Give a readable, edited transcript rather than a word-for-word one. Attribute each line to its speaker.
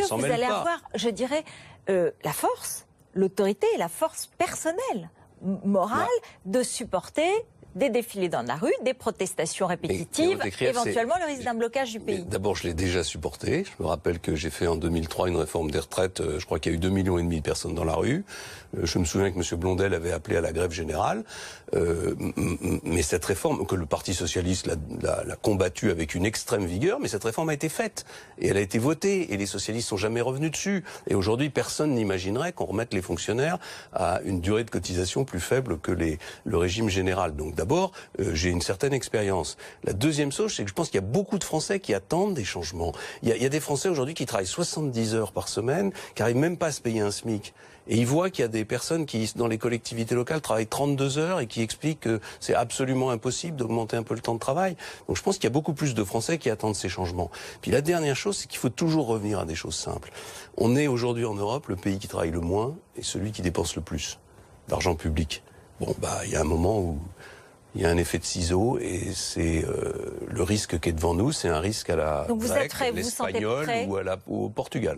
Speaker 1: que vous allez avoir, je dirais, la force, l'autorité et la force personnelle, morale, de supporter des défilés dans la rue, des protestations répétitives, éventuellement le risque d'un blocage du pays.
Speaker 2: D'abord, je l'ai déjà supporté. Je me rappelle que j'ai fait en 2003 une réforme des retraites. Je crois qu'il y a eu 2,5 millions de personnes dans la rue. Je me souviens que M. Blondel avait appelé à la grève générale. Mais cette réforme, que le Parti Socialiste l'a combattue avec une extrême vigueur, mais cette réforme a été faite. Et elle a été votée. Et les socialistes sont jamais revenus dessus. Et aujourd'hui, personne n'imaginerait qu'on remette les fonctionnaires à une durée de cotisation plus faible que le régime général. Donc d'abord, j'ai une certaine expérience. La deuxième chose, c'est que je pense qu'il y a beaucoup de Français qui attendent des changements. Il y a des Français aujourd'hui qui travaillent 70 heures par semaine, qui n'arrivent même pas à se payer un SMIC. Et ils voient qu'il y a des personnes qui, dans les collectivités locales, travaillent 32 heures et qui expliquent que c'est absolument impossible d'augmenter un peu le temps de travail. Donc je pense qu'il y a beaucoup plus de Français qui attendent ces changements. Puis la dernière chose, c'est qu'il faut toujours revenir à des choses simples. On est aujourd'hui en Europe le pays qui travaille le moins et celui qui dépense le plus d'argent public. Bon, il y a un moment où il y a un effet de ciseau et c'est le risque qui est devant nous, c'est un risque à la grecque, l'espagnol ou au Portugal.